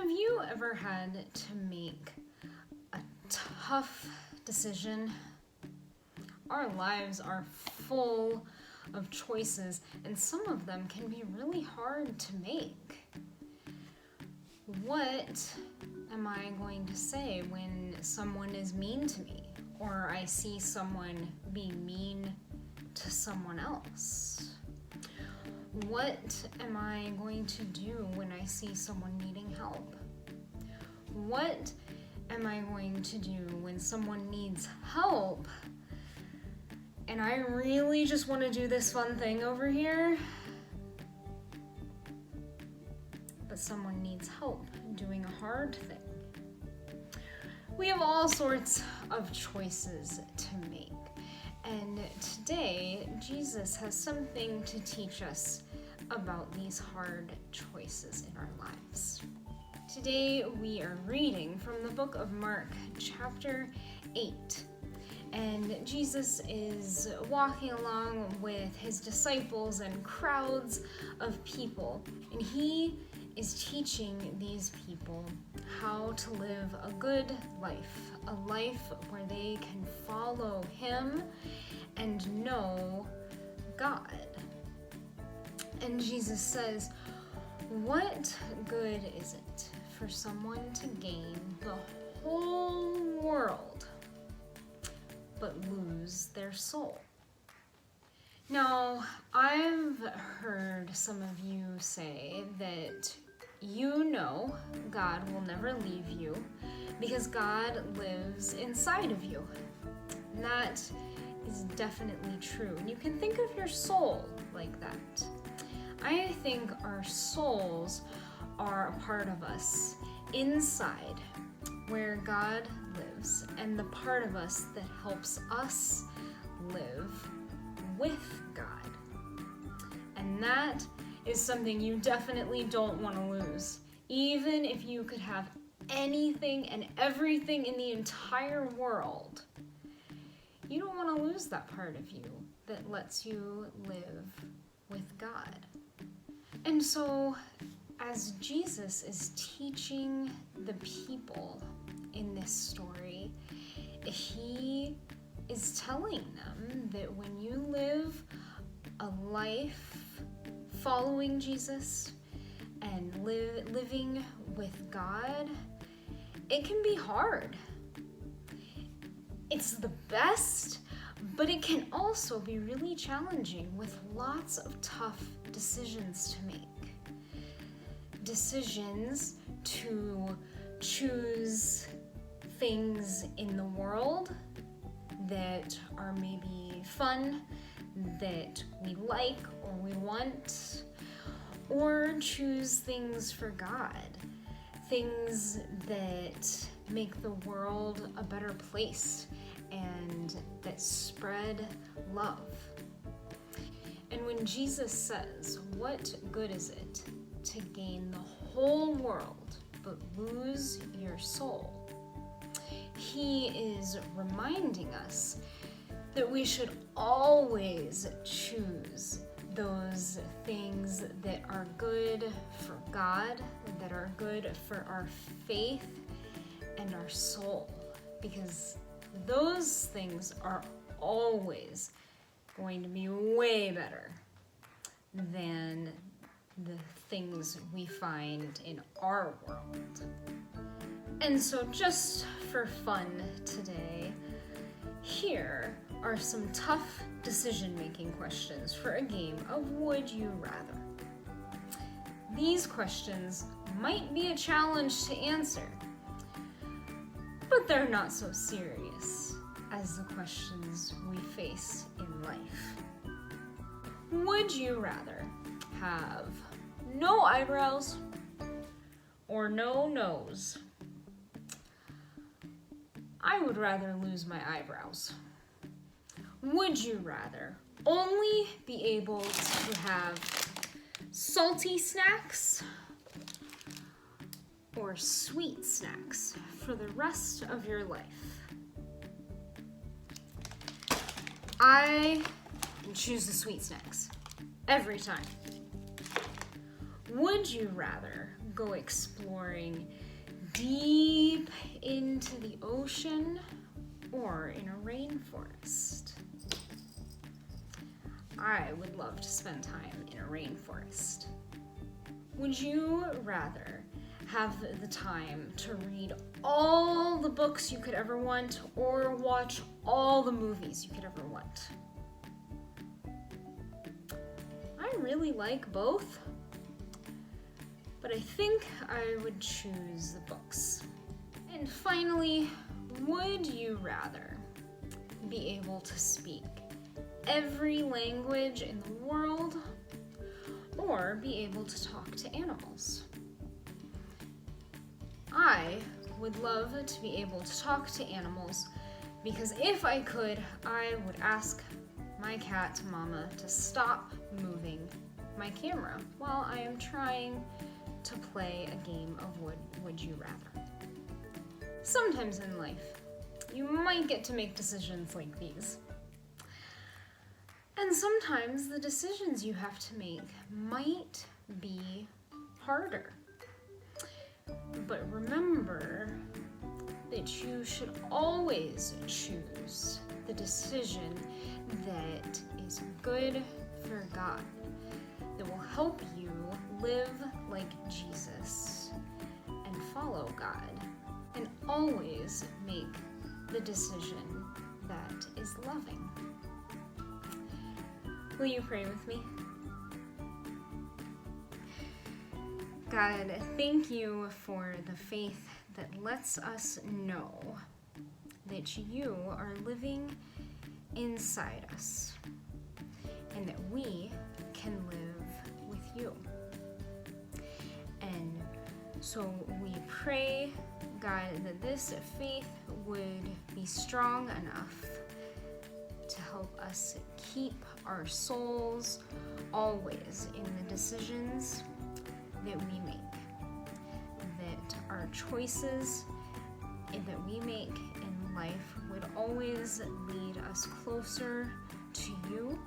Have you ever had to make a tough decision? Our lives are full of choices, and some of them can be really hard to make. What am I going to say when someone is mean to me, or I see someone be mean to someone else? What am I going to do when I see someone needing help? What am I going to do when someone needs help and I really just want to do this fun thing over here, but someone needs help doing a hard thing? We have all sorts of choices to make. And today, Jesus has something to teach us about these hard choices in our lives. Today, we are reading from the book of Mark, chapter 8. And Jesus is walking along with his disciples and crowds of people. And he is teaching these people how to live a good life, a life where they can follow him and know God. And Jesus says, what good is it for someone to gain the whole world but lose their soul? Now, I've heard some of you say that you know God will never leave you because God lives inside of you. And that is definitely true. And you can think of your soul like that. I think our souls are a part of us inside where God lives, and the part of us that helps us live with God. And that is something you definitely don't want to lose. Even if you could have anything and everything in the entire world, you don't want to lose that part of you that lets you live with God. And so, as Jesus is teaching the people in this story, he is telling them that when you live a life following Jesus and living with God, it can be hard. It's the best, but it can also be really challenging with lots of tough decisions to make. Decisions to choose things in the world that are maybe fun, that we like or we want, or choose things for God, things that make the world a better place and that spread love. And when Jesus says, what good is it to gain the whole world but lose your soul, he is reminding us that we should always choose those things that are good for God, that are good for our faith and our soul, because those things are always going to be way better than the things we find in our world. And so just for fun today, here are some tough decision-making questions for a game of Would You Rather. These questions might be a challenge to answer, but they're not so serious as the questions we face in life. Would you rather have no eyebrows or no nose? I would rather lose my eyebrows. Would you rather only be able to have salty snacks or sweet snacks for the rest of your life? I choose the sweet snacks every time. Would you rather go exploring deep into the ocean or in a rainforest? I would love to spend time in a rainforest. Would you rather have the time to read all the books you could ever want or watch all the movies you could ever want? I really like both, but I think I would choose the books. And finally, would you rather be able to speak every language in the world or be able to talk to animals? I would love to be able to talk to animals because if I could, I would ask my cat Mama to stop moving my camera while I am trying to play a game of Would You Rather. Sometimes in life, you might get to make decisions like these. And sometimes the decisions you have to make might be harder. But remember that you should always choose the decision that is good for God, that will help you live like Jesus and follow God, and always make the decision that is loving. Will you pray with me? God, thank you for the faith that lets us know that you are living inside us and that we can live with you. And so we pray, God, that this faith would be strong enough to help us keep our souls always in the decisions that we make, that our choices that we make in life would always lead us closer to you